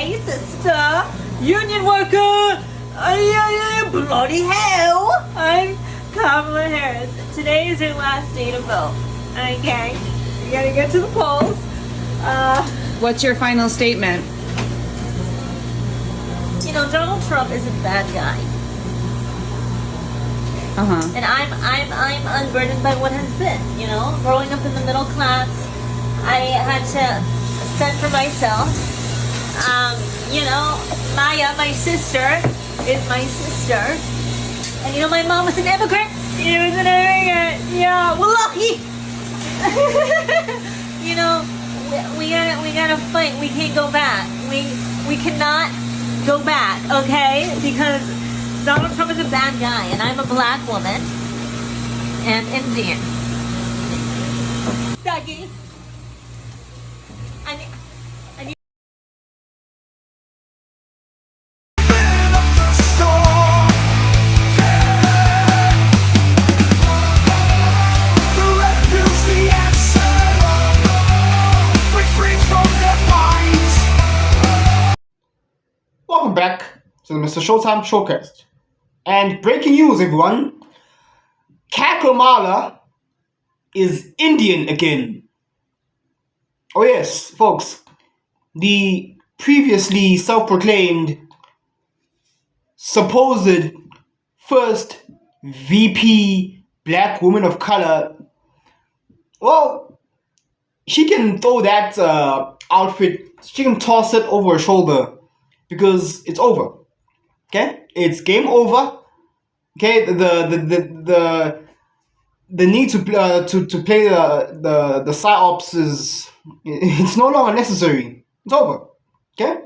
Hey sister, union worker, bloody hell. I'm Kamala Harris. Today is your last day to vote. Okay, you gotta get to the polls. What's your final statement? You know, Donald Trump is a bad guy. And I'm unburdened by what has been, you know, growing up in the middle class. I had to fend for myself. You know, Maya, my sister, is my sister. And you know, my mom was an immigrant. She was an immigrant. Yeah, well, lucky. You know, we gotta fight. We can't go back. We cannot go back, okay? Because Donald Trump is a bad guy, and I'm a black woman and Indian. Dougie. I need Welcome back to the MrShowTym showcast. And breaking news, everyone. Kackle-Mala is Indian again. Oh yes, folks. The previously self-proclaimed supposed first VP black woman of color, well, she can throw that outfit, she can toss it over her shoulder because it's over. Okay, it's game over. Okay, the need to play the psyops it's no longer necessary. It's over. Okay,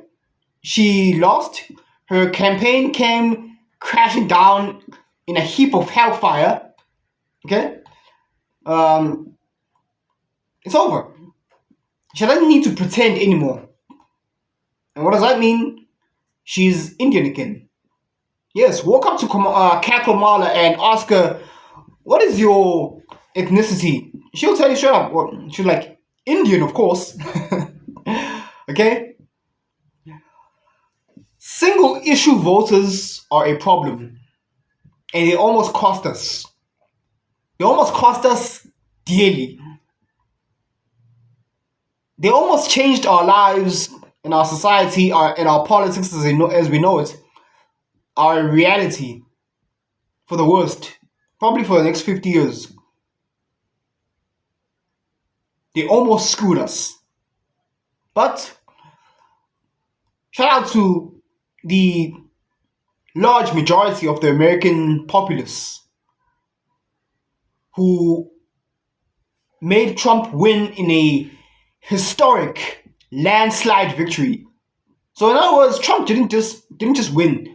she lost. Her campaign came crashing down in a heap of hellfire. Okay, it's over. She doesn't need to pretend anymore. And what does that mean? She's Indian again. Yes, walk up to Kackle-Mala and ask her, what is your ethnicity? She'll tell you straight up. Well, she's like, Indian, of course. Okay? Single issue voters are a problem. And they almost cost us. They almost cost us dearly. They almost changed our lives in our society, in our politics as we know it. Our reality for the worst, probably for the next 50 years. They almost screwed us. But shout out to the large majority of the American populace who made Trump win in a historic landslide victory. So in other words, Trump didn't just win.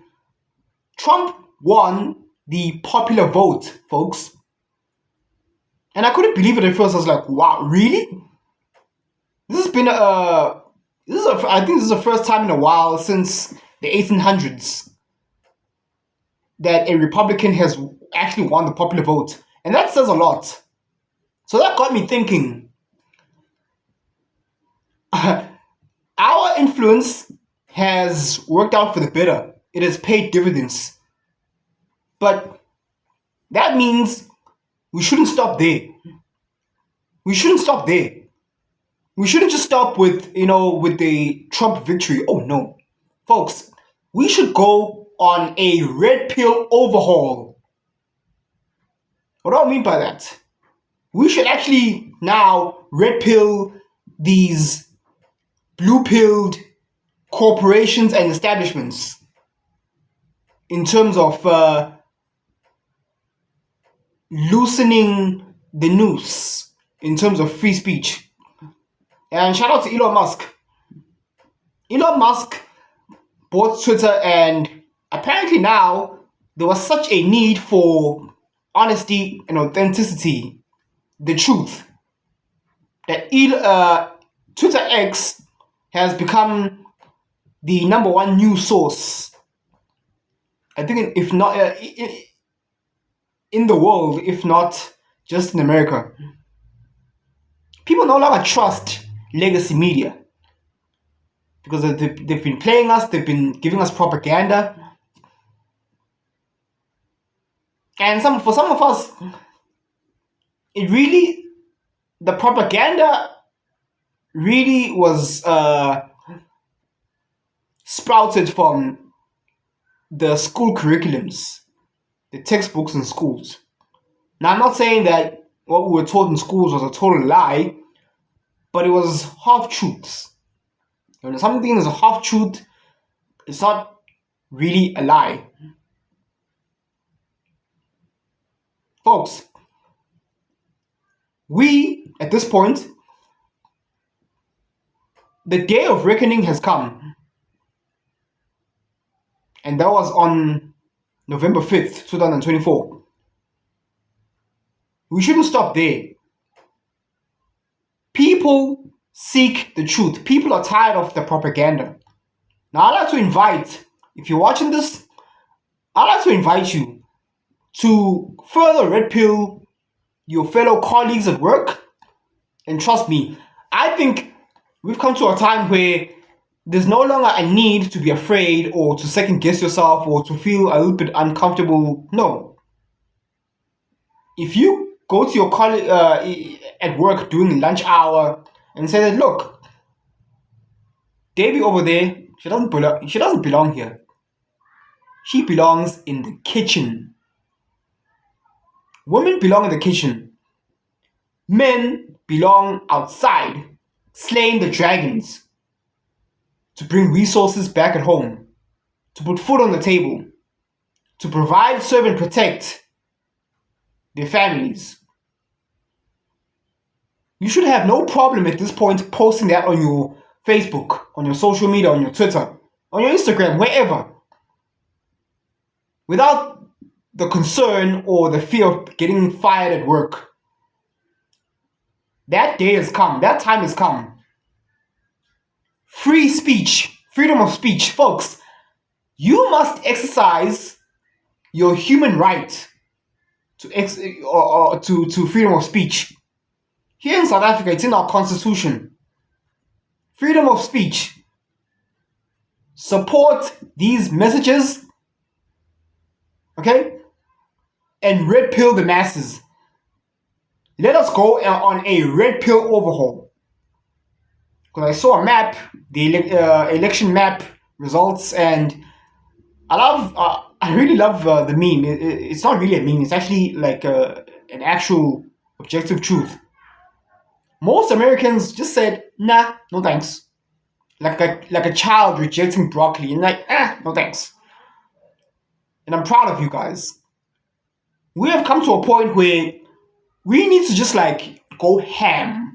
Trump won the popular vote, folks. And I couldn't believe it at first. I was like, wow, really? This has been I think this is the first time in a while since the 1800s that a Republican has actually won the popular vote. And that says a lot. So that got me thinking. Our influence has worked out for the better. It has paid dividends. But that means we shouldn't stop there. We shouldn't stop there. We shouldn't just stop with the Trump victory. Oh no. Folks, we should go on a red pill overhaul. What do I mean by that? We should actually now red pill these blue pilled corporations and establishments in terms of loosening the noose in terms of free speech. And shout out to Elon Musk. Elon Musk bought Twitter, and apparently now there was such a need for honesty and authenticity, the truth, that Twitter X has become the #1 news source. I think if not in the world, if not just in America. People no longer trust legacy media. because they've been playing us, they've been giving us propaganda. And for some of us, the propaganda really was sprouted from the school curriculums, the textbooks in schools. Now, I'm not saying that what we were taught in schools was a total lie, but it was half-truths. When something is a half-truth, it's not really a lie. Folks, at this point, the day of reckoning has come. And that was on November 5th, 2024. We shouldn't stop there. People seek the truth. People are tired of the propaganda. Now, I'd like to invite, if you're watching this, I'd like to invite you to further red pill your fellow colleagues at work. And trust me, I think we've come to a time where there's no longer a need to be afraid or to second guess yourself or to feel a little bit uncomfortable. No. If you go to your colleague at work during lunch hour and say that, look, Debbie over there, she doesn't belong here. She belongs in the kitchen. Women belong in the kitchen. Men belong outside, slaying the dragons, to bring resources back at home, to put food on the table, to provide, serve, and protect their families. You should have no problem at this point posting that on your Facebook, on your social media, on your Twitter, on your Instagram, wherever, without the concern or the fear of getting fired at work. That day has come. That time has come. Free speech, freedom of speech, folks. You must exercise your human right to freedom of speech. Here in South Africa, it's in our constitution. Freedom of speech. Support these messages, okay? And red pill the masses. Let us go on a red pill overhaul. Because I saw a map, the election map results, and I really love the meme. It's not really a meme. It's actually like an actual objective truth. Most Americans just said, nah, no thanks. Like a child rejecting broccoli and like, no thanks. And I'm proud of you guys. We have come to a point where we need to just like go ham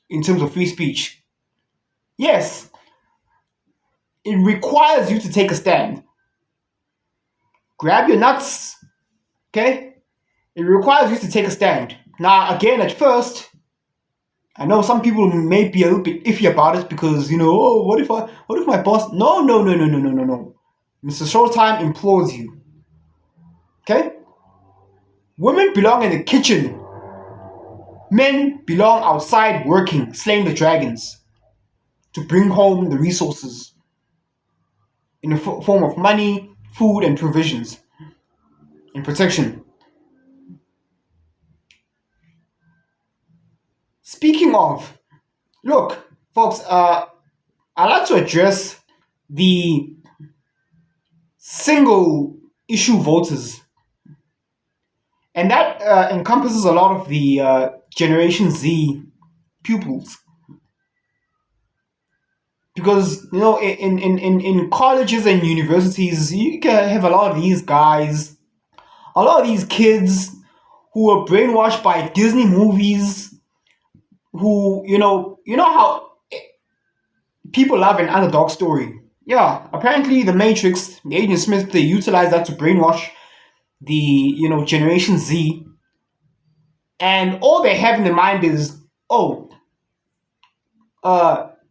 in terms of free speech. Yes, it requires you to take a stand. Grab your nuts, okay? It requires you to take a stand. Now, again, at first, I know some people may be a little bit iffy about it because, oh, what if my boss... No. MrShowTym implores you. Okay? Women belong in the kitchen. Men belong outside working, slaying the dragons to bring home the resources in the form of money, food, and provisions and protection. Speaking of, look, folks, I'd like to address the single issue voters. And that encompasses a lot of the Generation Z pupils. Because, in colleges and universities, you can have a lot of these guys, a lot of these kids who are brainwashed by Disney movies, who, you know how people love an underdog story. Yeah, apparently the Matrix, the Agent Smith, they utilize that to brainwash the, Generation Z. And all they have in their mind is,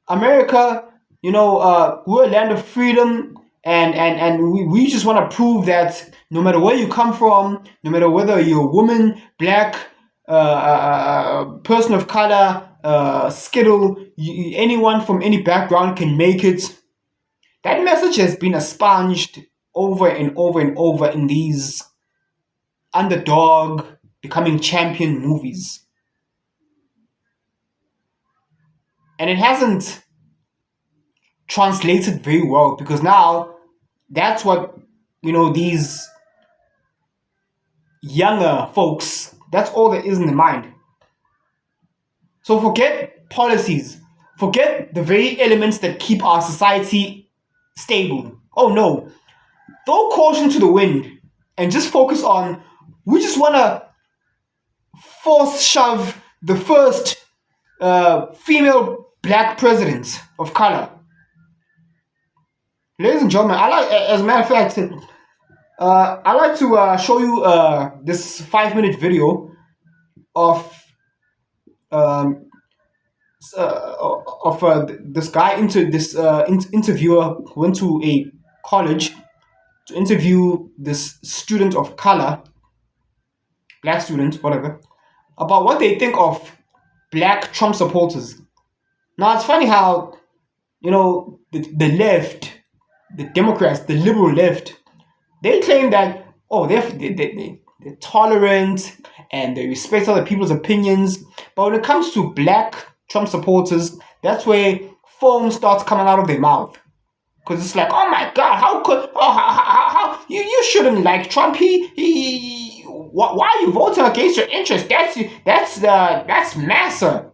America, we're a land of freedom, and we just want to prove that no matter where you come from, no matter whether you're a woman, black, person of color, skittle, anyone from any background can make it. That message has been expunged over and over and over in these underdog becoming champion movies. And it hasn't translated very well because now that's what, these younger folks, that's all there is in their mind. So forget policies, forget the very elements that keep our society stable. Oh no, throw caution to the wind and just focus on, we just want to force shove the first female black president of color. Ladies and gentlemen, as a matter of fact, I like to show you this 5-minute video of this guy interviewer who went to a college to interview this student of color, black student, whatever, about what they think of black Trump supporters. Now it's funny how the left, the Democrats, the liberal left, they claim that they're tolerant and they respect other people's opinions. But when it comes to black Trump supporters, that's where foam starts coming out of their mouth. Because it's like, oh my God, how could, how you shouldn't like Trump. Why are you voting against your interests? That's massa.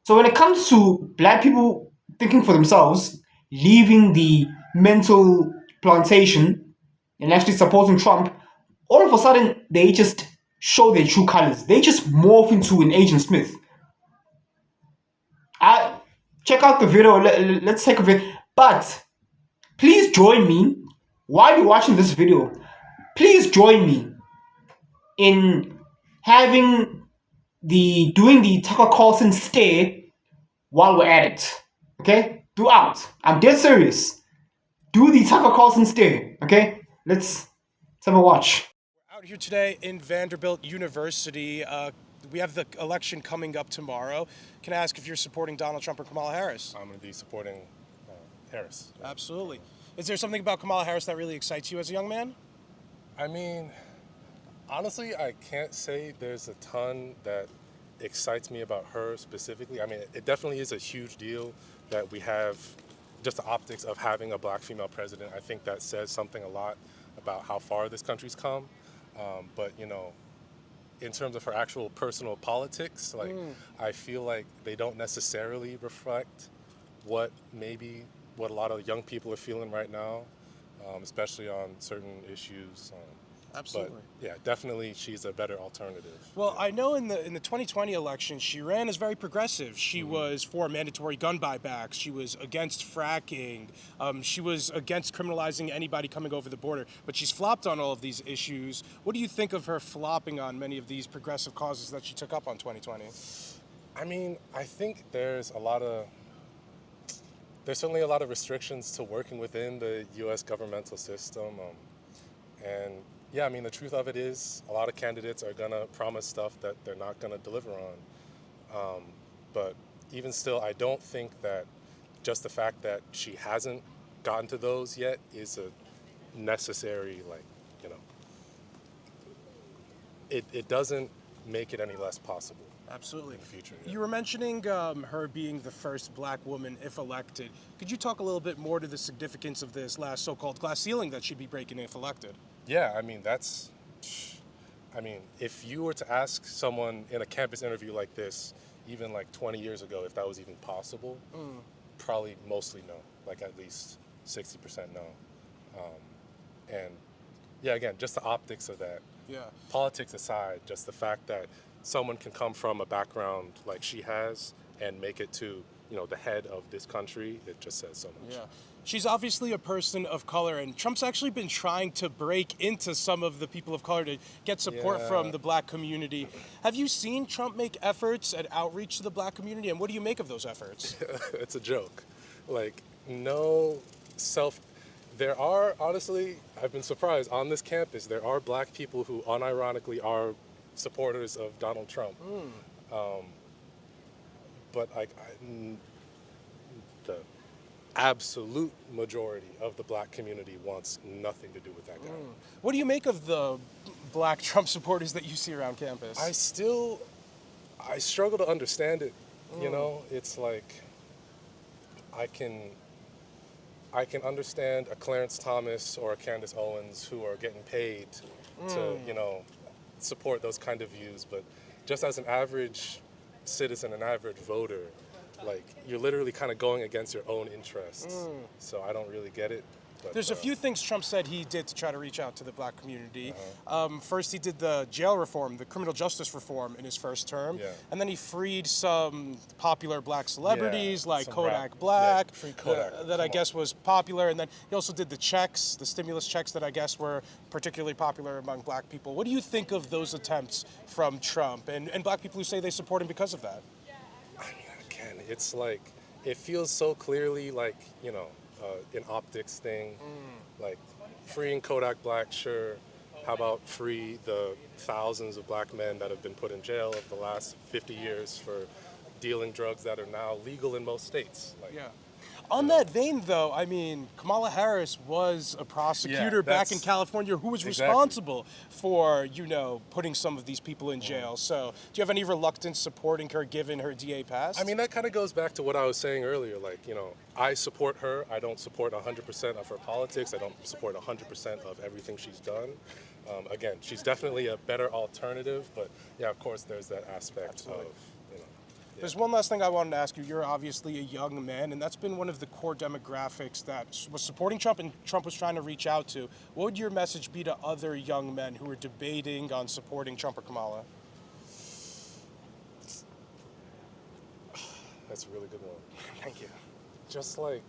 So when it comes to black people thinking for themselves, leaving the mental plantation and actually supporting Trump, all of a sudden they just show their true colors. They just morph into an Agent Smith. Check out the video. Let's take a video. But please join me while you're watching this video. Please join me in doing the Tucker Carlson stare while we're at it. Okay? Throughout. I'm dead serious. Do the Tucker Carlson stare. Okay? Let's have a watch. We're out here today in Vanderbilt University. We have the election coming up tomorrow. Can I ask if you're supporting Donald Trump or Kamala Harris? I'm going to be supporting Harris. Absolutely. Is there something about Kamala Harris that really excites you as a young man? I mean, honestly, I can't say there's a ton that excites me about her specifically. I mean, it definitely is a huge deal that we have just the optics of having a black female president. I think that says something a lot about how far this country's come. But, in terms of her actual personal politics, I feel like they don't necessarily reflect what a lot of young people are feeling right now, especially on certain issues. Absolutely. But yeah, definitely she's a better alternative. Well, I know in the 2020 election, she ran as very progressive. She was for mandatory gun buybacks. She was against fracking. She was against criminalizing anybody coming over the border. But she's flopped on all of these issues. What do you think of her flopping on many of these progressive causes that she took up on 2020? I mean, I think there's certainly a lot of restrictions to working within the U.S. governmental system. And yeah, I mean, the truth of it is a lot of candidates are going to promise stuff that they're not going to deliver on. But even still, I don't think that just the fact that she hasn't gotten to those yet is a necessary, it doesn't make it any less possible. Absolutely. In the future. Yeah. You were mentioning her being the first black woman, if elected. Could you talk a little bit more to the significance of this last so-called glass ceiling that she'd be breaking if elected? Yeah, I mean, if you were to ask someone in a campus interview like this, even like 20 years ago, if that was even possible, probably mostly no, like at least 60% no. And yeah, again, just the optics of that. Yeah. Politics aside, just the fact that someone can come from a background like she has and make it to, the head of this country, it just says so much. Yeah. She's obviously a person of color, and Trump's actually been trying to break into some of the people of color to get support from the black community. Have you seen Trump make efforts at outreach to the black community, and what do you make of those efforts? It's a joke. There are, honestly, I've been surprised, on this campus, there are black people who unironically are supporters of Donald Trump. but the absolute majority of the black community wants nothing to do with that guy. What do you make of the black Trump supporters that you see around campus? I struggle to understand it. You know, it's like I can understand a Clarence Thomas or a Candace Owens who are getting paid to, you know, support those kind of views, but just as an average citizen, an average voter, like you're literally kind of going against your own interests. So I don't really get it. But, There's a few things Trump said he did to try to reach out to the black community. First, he did the jail reform, the criminal justice reform in his first term. Yeah. And then he freed some popular black celebrities like some Kodak rap- Black, yeah, free Kodak. that I Come guess was popular. And then he also did the checks, the stimulus checks that I guess were particularly popular among black people. What do you think of those attempts from Trump and black people who say they support him because of that? I mean, again, it's like, it feels so clearly like, you know, an optics thing. Like freeing Kodak Black, sure. How about free the thousands of black men that have been put in jail over the last 50 years for dealing drugs that are now legal in most states? Like, Yeah. On that vein, though, I mean, Kamala Harris was a prosecutor back in California who was responsible for, you know, putting some of these people in jail. So do you have any reluctance supporting her given her DA pass? I mean, that kind of goes back to what I was saying earlier. Like, you know, I support her. I don't support 100% of her politics. I don't support 100% of everything she's done. Again, she's definitely a better alternative. But yeah, of course, there's that aspect of, you know. There's one last thing I wanted to ask you. You're obviously a young man, and that's been one of the core demographics that was supporting Trump and Trump was trying to reach out to. What would your message be to other young men who are debating on supporting Trump or Kamala? That's a really good one. Thank you. Just like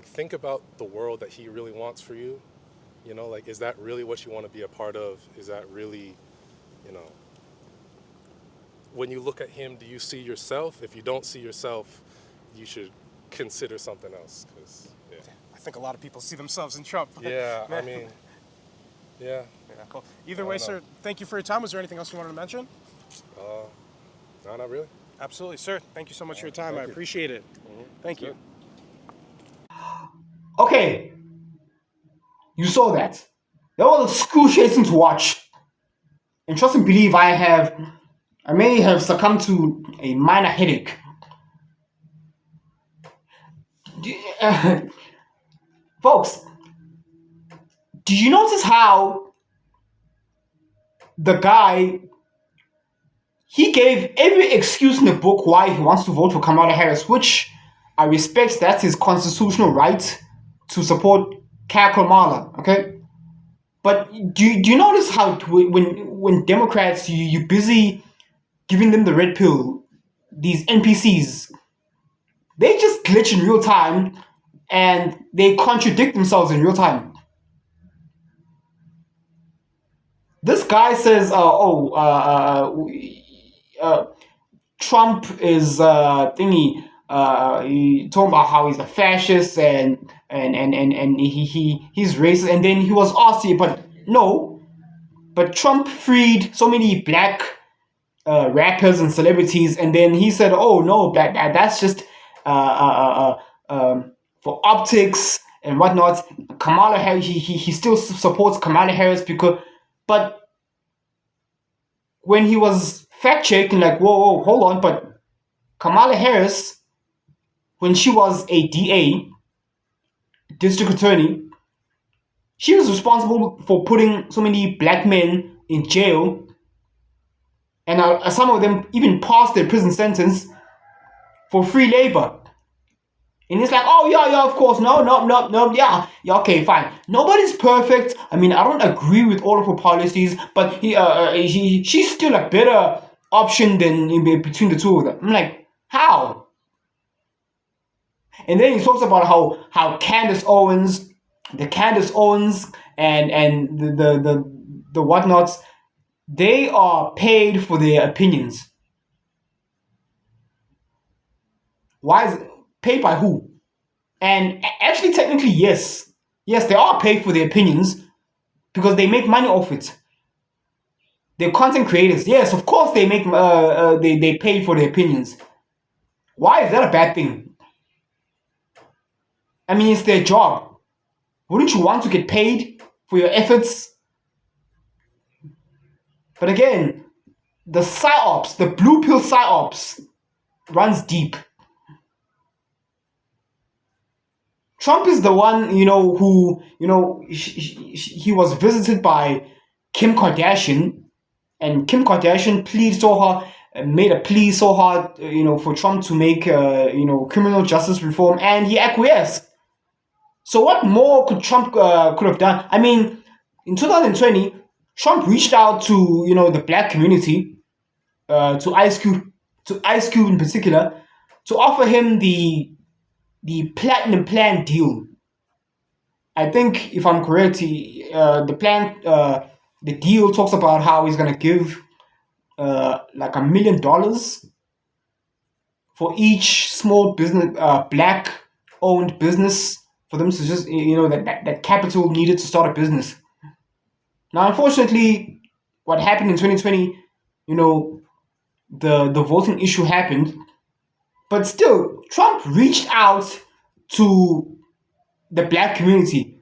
think about the world that he really wants for you. You know, like, is that really what you want to be a part of? Is that really, you know, when you look at him, do you see yourself? If you don't see yourself, you should consider something else. 'Cause, yeah. I think a lot of people see themselves in Trump. Yeah, I mean, yeah. Yeah, cool. Either way, sir, thank you for your time. Was there anything else you wanted to mention? No, not really. Absolutely, sir. Thank you so much for your time. I Thank you. appreciate it. Thank you. Okay, you saw that. That was excruciating to watch. And trust and believe I may have succumbed to a minor headache. Folks, did you notice how the guy, he gave every excuse in the book why he wants to vote for Kamala Harris, which I respect. That's his constitutional right to support Kackle-Mala, okay? But do you notice how when Democrats, you're busy giving them the red pill, these NPCs, they just glitch in real time and they contradict themselves in real time. This guy says, Trump is he talking about how he's a fascist and he's racist, and then he was asked here, but Trump freed so many black rappers and celebrities, and then he said, oh no, that's just for optics and whatnot. Kamala Harris, he still supports Kamala Harris but when he was fact checking, like, whoa, hold on, but Kamala Harris, when she was a DA, district attorney, she was responsible for putting so many black men in jail, and some of them even passed their prison sentence for free labor. And it's like, oh yeah, of course, no, yeah, okay, fine. Nobody's perfect. I mean, I don't agree with all of her policies, but she's still a better option than between the two of them. I'm like, how? And then he talks about how Candace Owens and the whatnots, they are paid for their opinions. Why is it paid by who? And actually, technically, yes, they are paid for their opinions because they make money off it. They're content creators. Yes, of course they make they pay for their opinions. Why is that a bad thing? I mean, it's their job. Wouldn't you want to get paid for your efforts? But again, the psyops, the blue pill psyops, runs deep. Trump is the one, who, he was visited by Kim Kardashian, and Kim Kardashian made a plea so hard, for Trump to make, criminal justice reform, and he acquiesced. So what more could Trump could have done? I mean, in 2020, Trump reached out to, the black community, to Ice Cube in particular, to offer him the platinum plan deal. I think, if I'm correct, the deal talks about how he's gonna give like $1 million for each small business, black-owned business, for them to just, that capital needed to start a business. Now, unfortunately, what happened in 2020, the voting issue happened, but still, Trump reached out to the black community.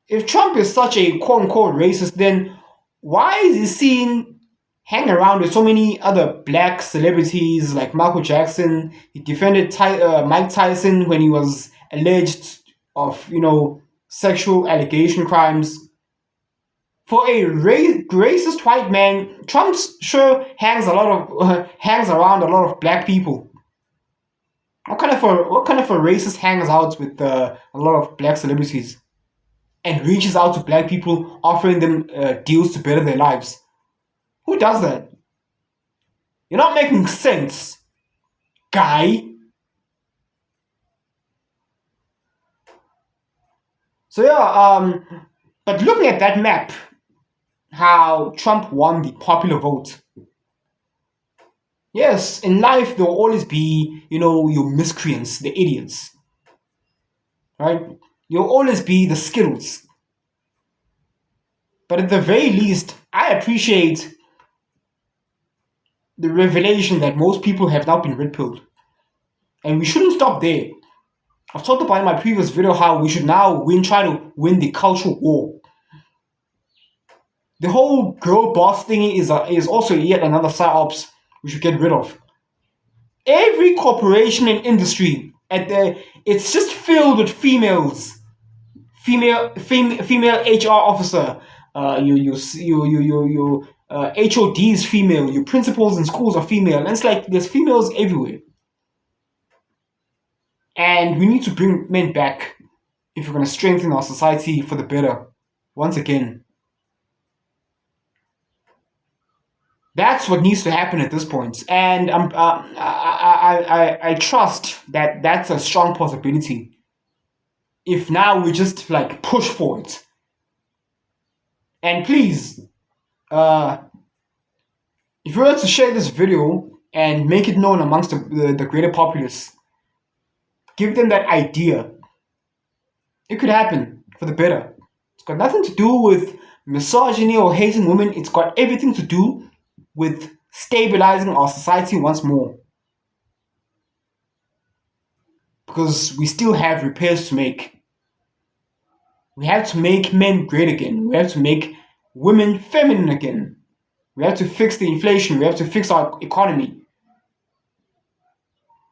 If Trump is such a quote-unquote racist, then why is he seen hanging around with so many other black celebrities like Michael Jackson? He defended Mike Tyson when he was alleged of, sexual allegation crimes. For a racist white man, Trump sure hangs around a lot of black people. What kind of a racist hangs out with a lot of black celebrities and reaches out to black people, offering them deals to better their lives? Who does that? You're not making sense, guy. So yeah, but looking at that map, how Trump won the popular vote. Yes, in life there will always be, your miscreants, the idiots. Right? You'll always be the Skittles. But at the very least, I appreciate the revelation that most people have now been red-pilled. And we shouldn't stop there. I've talked about in my previous video how we should now try to win the cultural war. The whole girl boss thingy is also yet another psyops we should get rid of. Every corporation and industry it's just filled with females. Female HR officer. Your HOD is female. Your principals in schools are female. And it's like there's females everywhere. And we need to bring men back if we're going to strengthen our society for the better. Once again. That's what needs to happen at this point, and I trust that that's a strong possibility. If now we just like push for it, and please, if you were to share this video and make it known amongst the greater populace, give them that idea. It could happen for the better. It's got nothing to do with misogyny or hating women. It's got everything to do with stabilizing our society once more. Because we still have repairs to make. We have to make men great again. We have to make women feminine again. We have to fix the inflation. We have to fix our economy.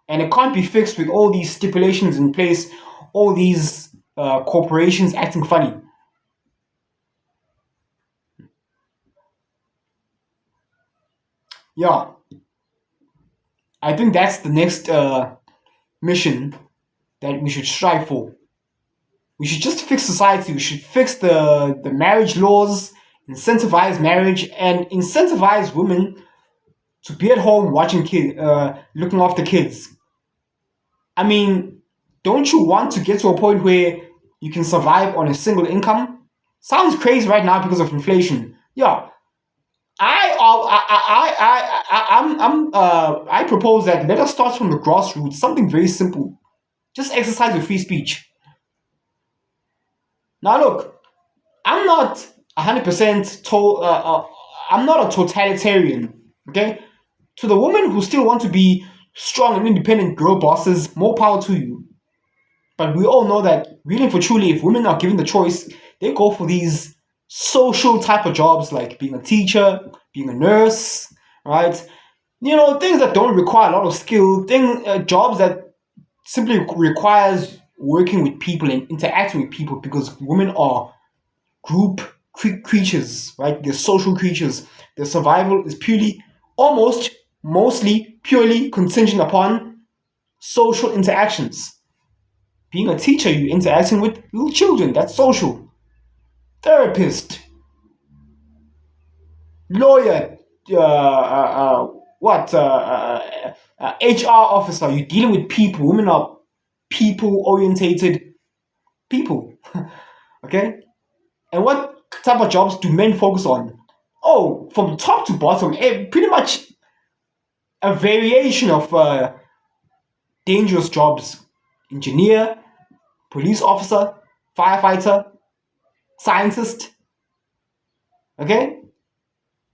And it can't be fixed with all these stipulations in place, all these corporations acting funny. Yeah, I think that's the next mission that we should strive for. We should just fix society. We should fix the marriage laws, incentivize marriage, and incentivize women to be at home watching looking after kids. I mean, don't you want to get to a point where you can survive on a single income? Sounds crazy right now because of inflation. Yeah. I propose that let us start from the grassroots, something very simple. Just exercise your free speech. Now look, I'm not 100% I'm not a totalitarian, okay? To the women who still want to be strong and independent girl bosses, more power to you. But we all know that, really for truly, if women are given the choice, they go for these social type of jobs like being a teacher, being a nurse, right? Things that don't require a lot of skill, jobs that simply requires working with people and interacting with people, because women are group creatures, right? They're social creatures. Their survival is mostly purely contingent upon social interactions. Being a teacher, you're interacting with little children. That's social. Therapist, lawyer, HR officer. You're dealing with people. Women are people-orientated people. Okay? And what type of jobs do men focus on? Oh, from top to bottom, pretty much a variation of dangerous jobs. Engineer, police officer, firefighter, scientist, okay?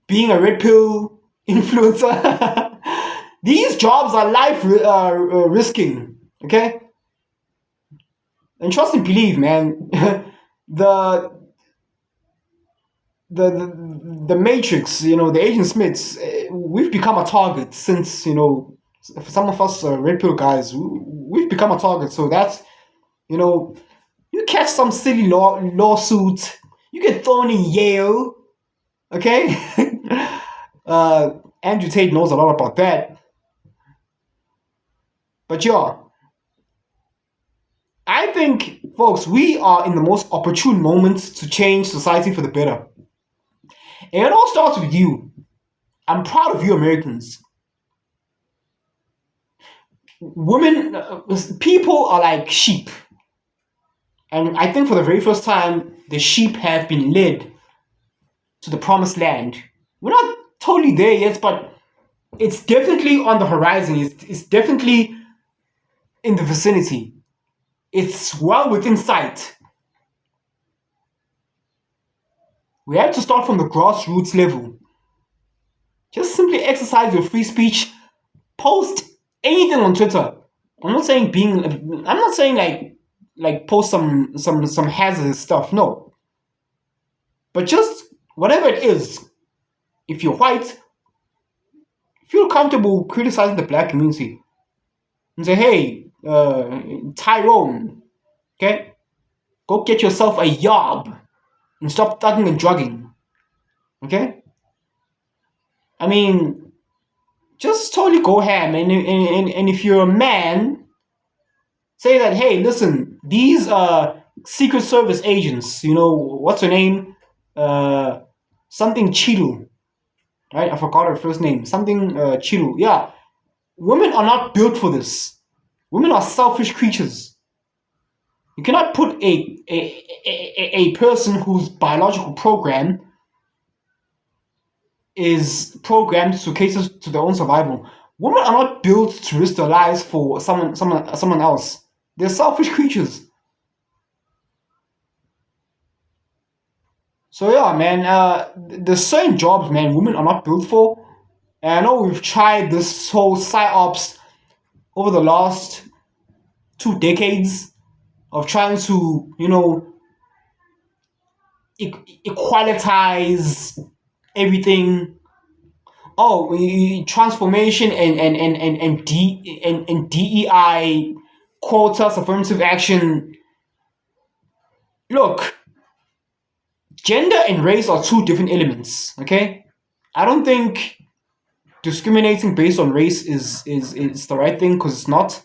Being a red pill influencer. These jobs are life risking, okay? And trust and believe, man, the Matrix, the Agent Smiths, we've become a target since, for some of us red pill guys, we've become a target. So that's, you catch some silly lawsuit, you get thrown in Yale, okay? Andrew Tate knows a lot about that. But yeah, I think, folks, we are in the most opportune moment to change society for the better. And it all starts with you. I'm proud of you, Americans. Women, people are like sheep. And I think for the very first time, the sheep have been led to the promised land. We're not totally there yet, but it's definitely on the horizon. It's definitely in the vicinity. It's well within sight. We have to start from the grassroots level. Just simply exercise your free speech. Post anything on Twitter. I'm not saying like post some hazardous stuff. No. But just whatever it is, if you're white, feel comfortable criticizing the black community. And say, hey, Tyrone, okay? Go get yourself a job and stop thugging and drugging. Okay? I mean, just totally go ham. And if you're a man, say that, hey, listen, these Secret Service agents, what's her name? Something Cheadle. Right? I forgot her first name. Something Cheadle. Yeah. Women are not built for this. Women are selfish creatures. You cannot put a person whose biological program is programmed to cater to their own survival. Women are not built to risk their lives for someone else. They're selfish creatures. So yeah, man, there's certain jobs, man, women are not built for. And I know we've tried this whole psyops over the last 2 decades of trying to, equalitize everything. Oh, transformation and DEI, quotas, affirmative action. Look, gender and race are 2 different elements. Okay, I don't think discriminating based on race is the right thing, because it's not.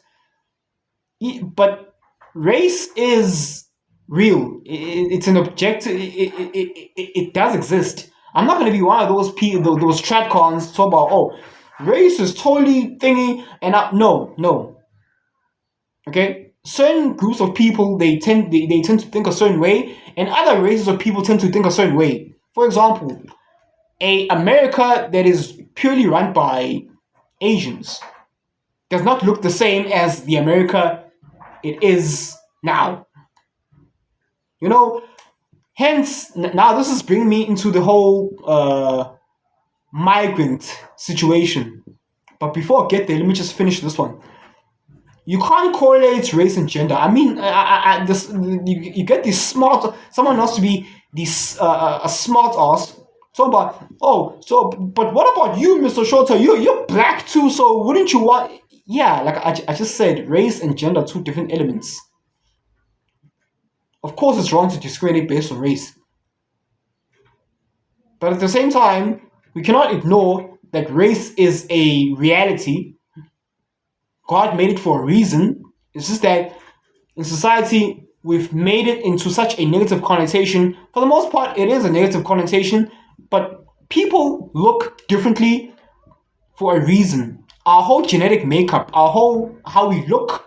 But race is real. It's an objective. It does exist. I'm not going to be one of those people, those tradcons talk about, oh, race is totally thingy, and no. Okay, certain groups of people, they tend to think a certain way, and other races of people tend to think a certain way. For example, a America that is purely run by Asians does not look the same as the America it is now. Hence, now this is bringing me into the whole migrant situation. But before I get there, let me just finish this one. You can't correlate race and gender. I mean, you get these smart. Someone wants to be this a smart ass. So but what about you, MrShowTym? You're black too, so wouldn't you want? Yeah, like I just said, race and gender are two different elements. Of course, it's wrong to discriminate based on race, but at the same time, we cannot ignore that race is a reality. God made it for a reason. It's just that in society, we've made it into such a negative connotation. For the most part, it is a negative connotation, but people look differently for a reason. Our whole genetic makeup, how we look,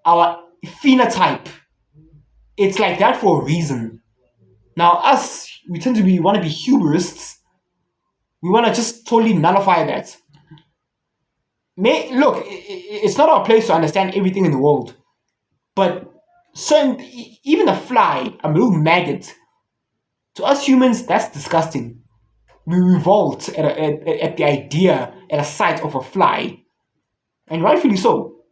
our phenotype, it's like that for a reason. Now, us, we want to be huberists. We want to just totally nullify that. Look, it's not our place to understand everything in the world, but even a fly, a little maggot, to us humans, that's disgusting. We revolt at the idea, at a sight of a fly, and rightfully so.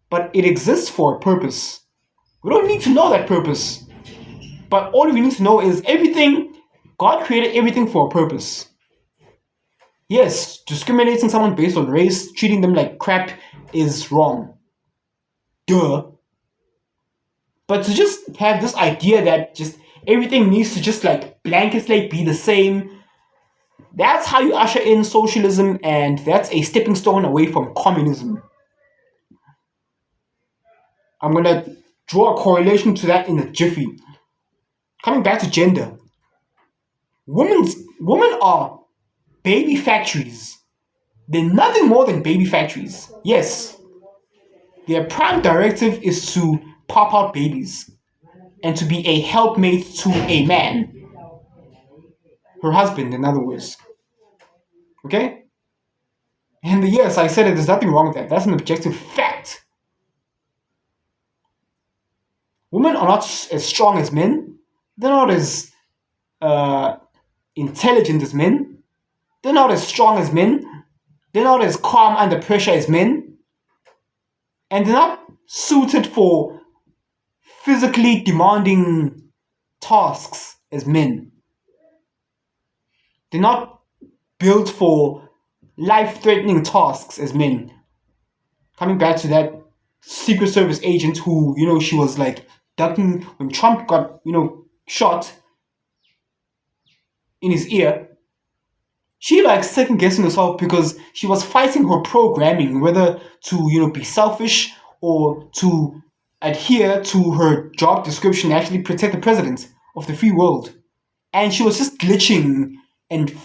But it exists for a purpose. We don't need to know that purpose, but all we need to know is God created everything for a purpose. Yes, discriminating someone based on race, treating them like crap is wrong. Duh. But to just have this idea that just everything needs to just like blanket slate be the same, that's how you usher in socialism, and that's a stepping stone away from communism. I'm gonna draw a correlation to that in a jiffy. Coming back to gender. Women are baby factories. They're nothing more than baby factories. Yes, their prime directive is to pop out babies and to be a helpmate to a man. Her husband, in other words. Okay? And yes, I said it, there's nothing wrong with that. That's an objective fact. Women are not as strong as men. They're not as intelligent as men. They're not as strong as men. They're not as calm under pressure as men. And they're not suited for physically demanding tasks as men. They're not built for life-threatening tasks as men. Coming back to that Secret Service agent who, she was like ducking when Trump got, shot in his ear. She like second guessing herself because she was fighting her programming, whether to be selfish or to adhere to her job description, actually protect the president of the free world. And she was just glitching and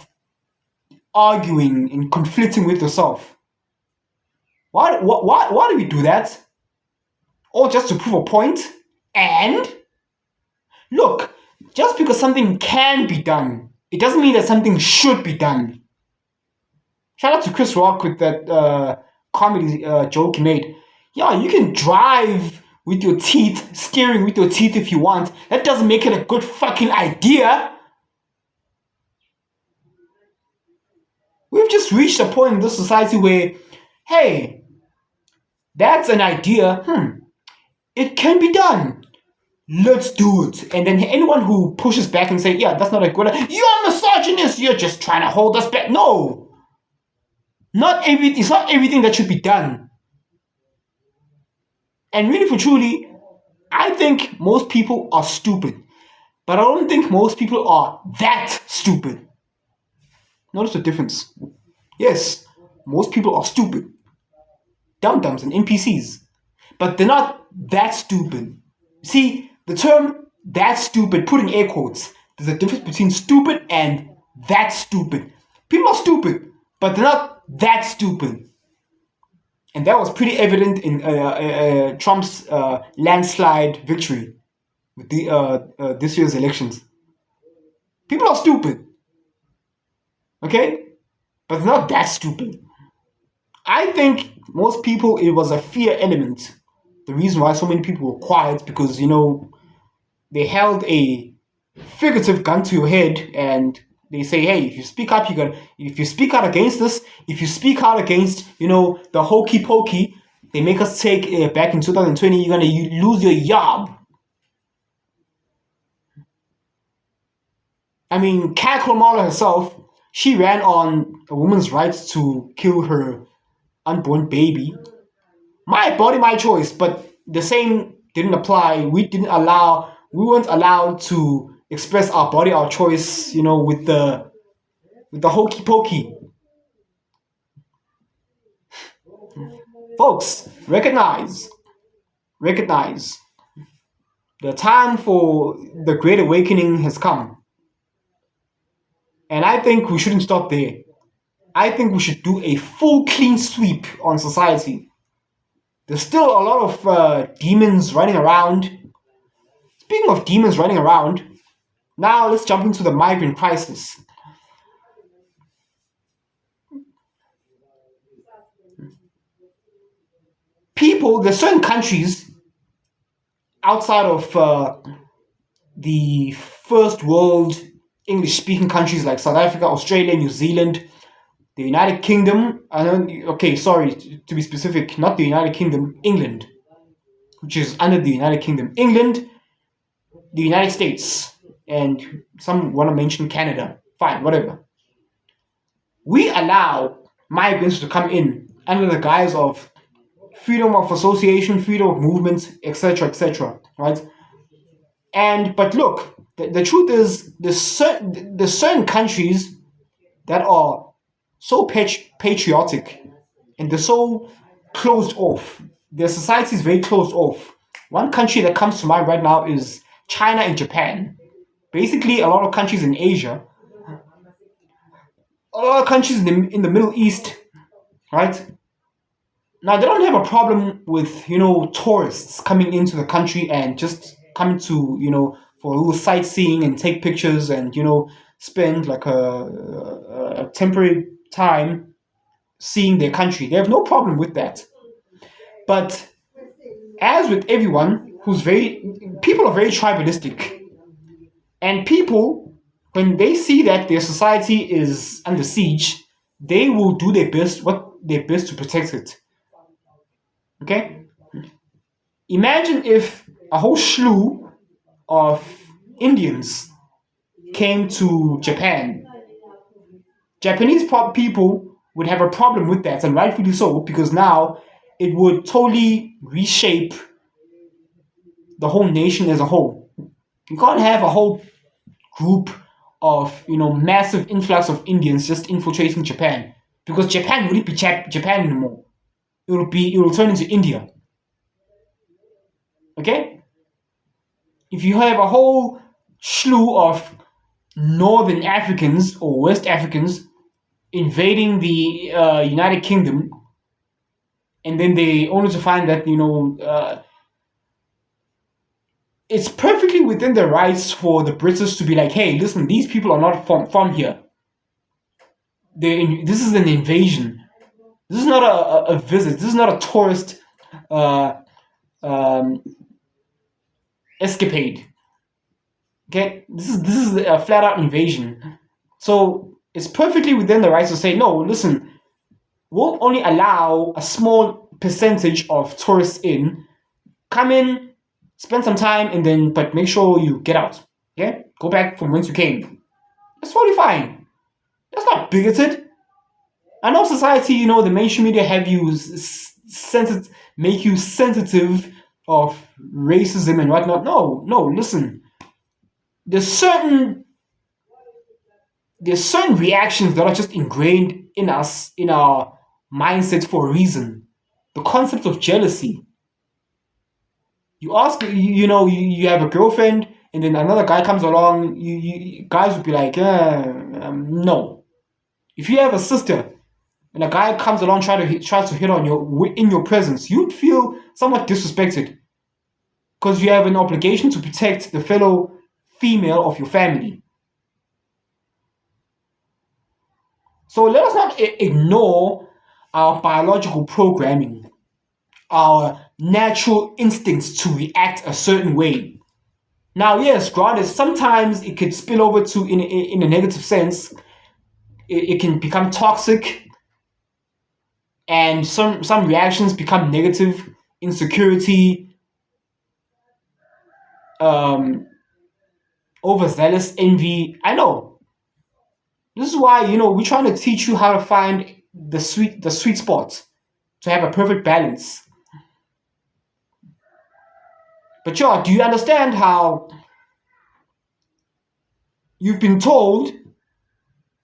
arguing and conflicting with herself. Why do we do that? All just to prove a point? And look, just because something can be done, it doesn't mean that something should be done. Shout out to Chris Rock with that comedy joke he made. Yeah, you can drive with your teeth, steering with your teeth if you want. That doesn't make it a good fucking idea. We've just reached a point in this society where, hey, that's an idea. It can be done. Let's do it. And then anyone who pushes back and say, yeah, that's not a good idea. You're a misogynist. You're just trying to hold us back. No. It's not everything that should be done. And really for truly, I think most people are stupid. But I don't think most people are that stupid. Notice the difference. Yes, most people are stupid. Dum-dums and NPCs. But they're not that stupid. See, the term that stupid, put in air quotes, there's a difference between stupid and that stupid. People are stupid, but they're not that stupid. And that was pretty evident in Trump's landslide victory with this year's elections. People are stupid. Okay? But they're not that stupid. I think most people, it was a fear element. The reason why so many people were quiet because, they held a figurative gun to your head, and they say, hey, if you speak out against this, if you speak out against, the hokey pokey they make us take back in 2020, you're gonna lose your job. I mean, Kackle-Mala herself, she ran on a woman's rights to kill her unborn baby. My body, my choice, but the same didn't apply. We weren't allowed to express our body, our choice, with the hokey pokey. Folks, recognize the time for the Great Awakening has come. And I think we shouldn't stop there. I think we should do a full clean sweep on society. There's still a lot of demons running around. Speaking of demons running around, now let's jump into the migrant crisis. There's certain countries outside of the first world English-speaking countries like South Africa, Australia, New Zealand, the United Kingdom, to be specific, not the United Kingdom, England, which is under the United Kingdom. England, the United States, and some want to mention Canada. Fine, whatever. We allow migrants to come in under the guise of freedom of association, freedom of movement, etc., right? But look, the truth is, there's certain countries that are so patriotic and they're so closed off. Their society is very closed off. One country that comes to mind right now is China and Japan. Basically, a lot of countries in Asia, a lot of countries in the Middle East, right? Now, they don't have a problem with, tourists coming into the country and just coming to, for a little sightseeing and take pictures and, spend like a temporary time seeing their country. They have no problem with that. But as with everyone people are very tribalistic. And people, when they see that their society is under siege, they will do their best to protect it. Okay? Imagine if a whole slew of Indians came to Japan. Japanese people would have a problem with that, and rightfully so, because now it would totally reshape the whole nation as a whole. You can't have a whole group of, massive influx of Indians just infiltrating Japan, because Japan wouldn't be Japan anymore. It will turn into India. Okay? If you have a whole slew of Northern Africans or West Africans invading the United Kingdom, and then they only to find that, it's perfectly within their rights for the British to be like, hey, listen, these people are not from here. This is an invasion. This is not a visit. This is not a tourist escapade. Okay, this is a flat out invasion. So it's perfectly within the rights to say, no, listen, we'll only allow a small percentage of tourists come in, spend some time, but make sure you get out. Okay, go back from whence you came. That's totally fine. That's not bigoted. I know society, the mainstream media have you make you sensitive of racism and whatnot. No, listen. There's certain reactions that are just ingrained in us, in our mindset for a reason. The concept of jealousy. You ask, you have a girlfriend, and then another guy comes along, you guys would be like, no. If you have a sister, and a guy comes along tries to hit on you in your presence, you'd feel somewhat disrespected, because you have an obligation to protect the fellow female of your family. So let us not ignore our biological programming, our natural instincts to react a certain way. Now, yes, granted, sometimes it could spill over to in a negative sense. It can become toxic, and some reactions become negative, insecurity, um, overzealous envy. I know. This is why we're trying to teach you how to find the sweet spot to have a perfect balance. But do you understand how you've been told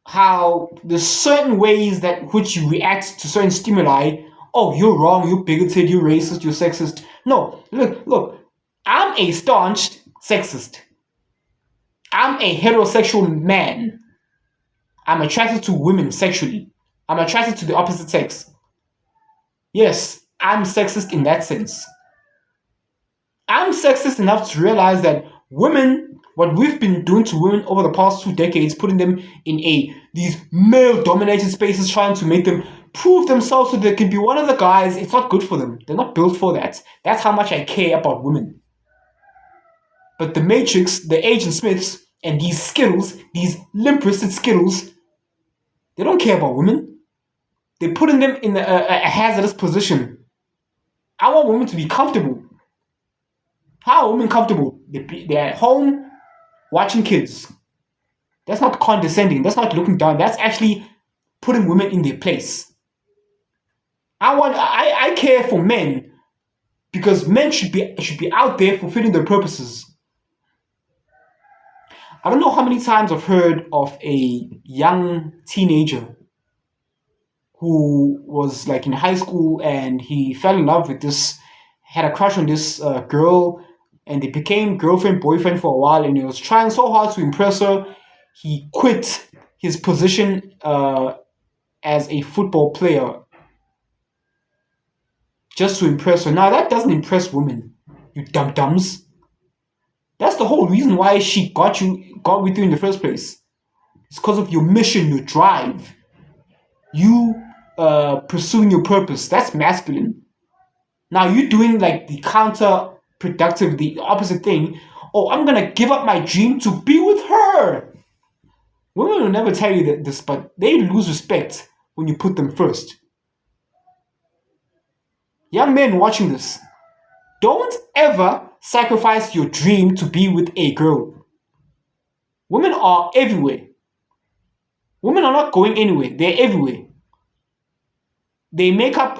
how there's certain ways that which you react to certain stimuli? Oh, you're wrong, you're bigoted, you're racist, you're sexist. No, look, I'm a staunch sexist. I'm a heterosexual man. I'm attracted to women sexually. I'm attracted to the opposite sex. Yes, I'm sexist in that sense. I'm sexist enough to realize that women, what we've been doing to women over the past 2 decades, putting them in these male-dominated spaces, trying to make them prove themselves so they can be one of the guys, it's not good for them. They're not built for that. That's how much I care about women. But the Matrix, the Agent Smiths, and these Skittles, these limp-wristed Skittles, they don't care about women. They're putting them in a hazardous position. I want women to be comfortable. How are women comfortable? They're at home watching kids. That's not condescending. That's not looking down. That's actually putting women in their place. I care for men because men should be out there fulfilling their purposes. I don't know how many times I've heard of a young teenager who was like in high school and he fell in love with had a crush on this girl, and they became girlfriend, boyfriend for a while, and he was trying so hard to impress her. He quit his position as a football player just to impress her. Now, that doesn't impress women, you dum-dums. That's the whole reason why she got with you in the first place. It's because of your mission, your drive. You pursuing your purpose. That's masculine. Now, you're doing like the counterproductive, the opposite thing. Oh, I'm going to give up my dream to be with her. Women will never tell you this, but they lose respect when you put them first. Young men watching this, don't ever sacrifice your dream to be with a girl. Women are everywhere. Women are not going anywhere. They're everywhere. They make up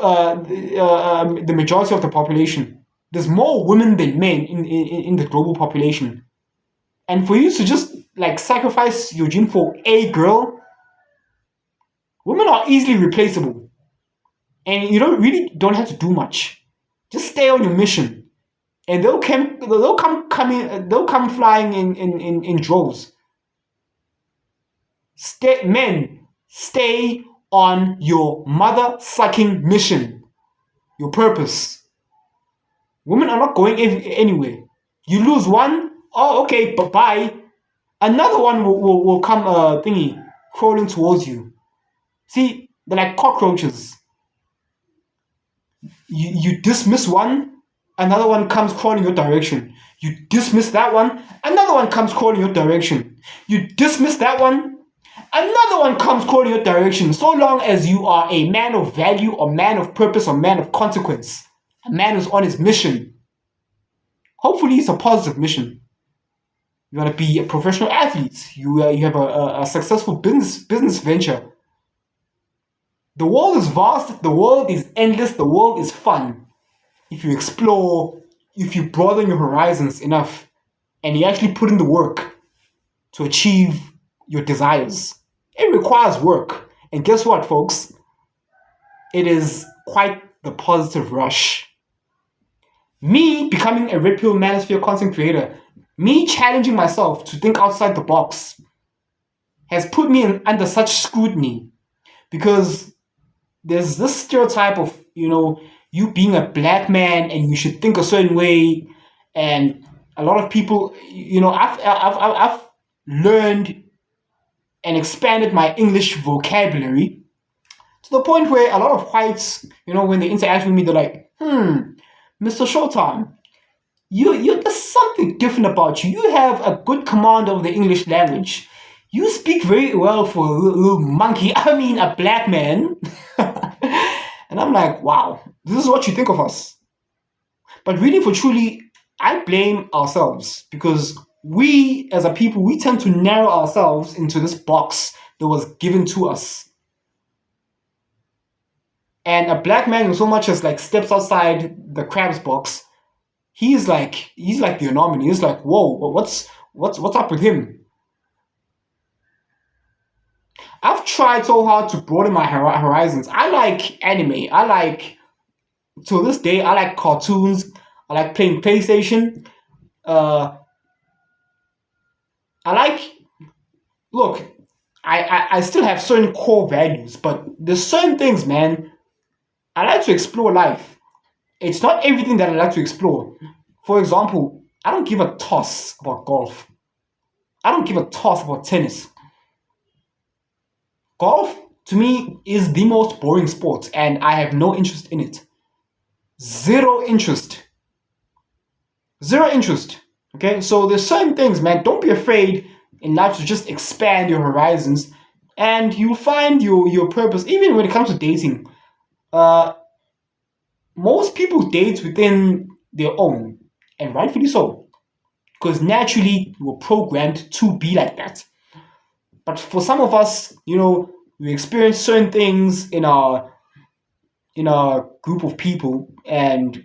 the majority of the population. There's more women than men in the global population. And for you to just like sacrifice your dream for a girl, women are easily replaceable. And you don't have to do much. Just stay on your mission. And they'll come flying in droves. Men, stay on your mother-sucking mission, your purpose. Women are not going anywhere. You lose one, oh, okay, bye. Another one will come crawling towards you. See, they're like cockroaches. You dismiss one, another one comes crawling your direction. You dismiss that one, another one comes crawling your direction. You dismiss that one, another one comes crawling your direction. So long as you are a man of value, or man of purpose, or man of consequence, a man who's on his mission. Hopefully, it's a positive mission. You want to be a professional athlete. You have a successful business venture. The world is vast. The world is endless. The world is fun. If you explore, if you broaden your horizons enough, and you actually put in the work to achieve your desires. It requires work. And guess what, folks? It is quite the positive rush. Me becoming a Red Pill Manosphere content creator, me challenging myself to think outside the box, has put me under such scrutiny, because there's this stereotype of, you being a black man and you should think a certain way, and a lot of people, I've learned and expanded my English vocabulary to the point where a lot of whites, when they interact with me, they're like, Mr. Showtime, there's something different about you. You have a good command of the English language. You speak very well for a little monkey. I mean, a black man. And I'm like, wow, this is what you think of us. But really, for truly, I blame ourselves because we, as a people, we tend to narrow ourselves into this box that was given to us. And a black man who so much as like steps outside the crab's box, he's like the anomaly. He's like, whoa, what's up with him? I've tried so hard to broaden my horizons. I like anime. To this day, I like cartoons. I like playing PlayStation. Look, I still have certain core values, but there's certain things, man. I like to explore life. It's not everything that I like to explore. For example, I don't give a toss about golf. I don't give a toss about tennis. Golf, to me, is the most boring sport, and I have no interest in it. Zero interest. Okay, so there's certain things, man. Don't be afraid in life to just expand your horizons, and you'll find your purpose. Even when it comes to dating, most people date within their own, and rightfully so, because naturally we're programmed to be like that. But for some of us, we experience certain things in our group of people, and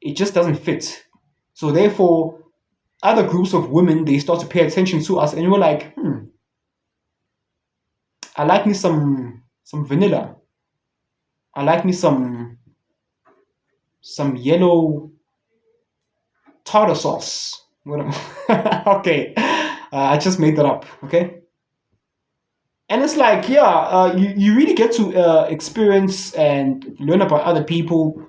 it just doesn't fit. So therefore, other groups of women, they start to pay attention to us, and we're like, I like me some vanilla. I like me some yellow tartar sauce. Okay, I just made that up. Okay. And it's like, you really get to experience and learn about other people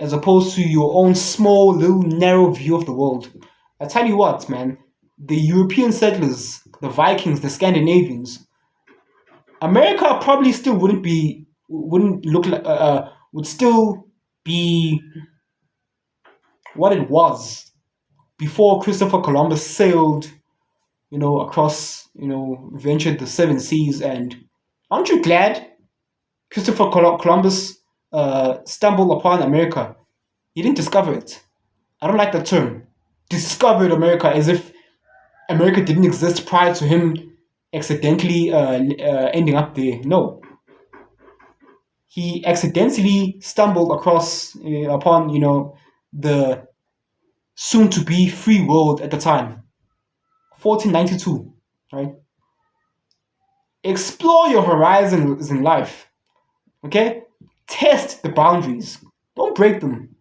as opposed to your own small, little, narrow view of the world. I tell you what, man, the European settlers, the Vikings, the Scandinavians, America probably still would still be what it was before Christopher Columbus sailed across, ventured the seven seas. And aren't you glad Christopher Columbus stumbled upon America? He didn't discover it. I don't like that term. Discovered America, as if America didn't exist prior to him accidentally ending up there. No. He accidentally stumbled upon, the soon-to-be free world at the time. 1492, right? Explore your horizons in life, okay? Test the boundaries. Don't break them.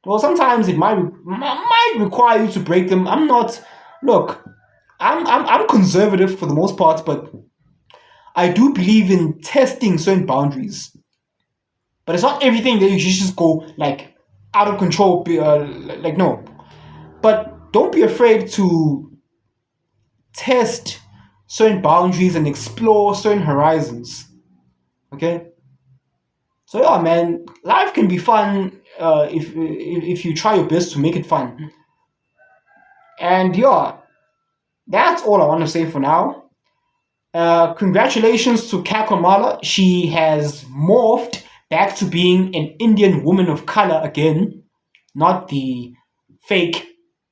Well, sometimes it might require you to break them. I'm conservative for the most part, but I do believe in testing certain boundaries. But it's not everything that you should just go like out of control. No. But don't be afraid to test certain boundaries and explore certain horizons. Okay? So yeah, man, life can be fun if you try your best to make it fun. And yeah, that's all I want to say for now. Congratulations to Kackle-Mala. She has morphed back to being an Indian woman of color again, not the fake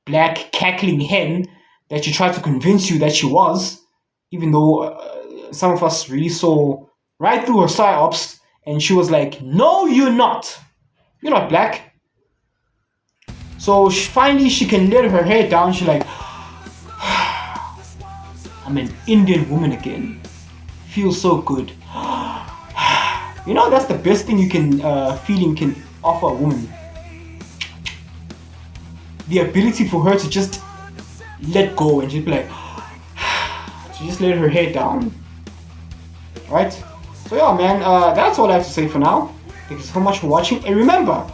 black cackling hen that she tried to convince you that she was, even though some of us really saw right through her psyops, and she was like, no, you're not. You're not black. So finally she can let her hair down. She's like, I'm an Indian woman again. Feels so good. That's the best thing you can offer a woman. The ability for her to just let go and just be like, to just let her hair down. Right? So yeah, man, that's all I have to say for now. Thank you so much for watching. And remember,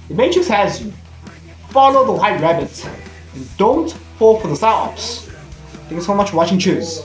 the Matrix has you. Follow the white rabbit. And don't fall for the psyops. Thank you so much for watching. Cheers.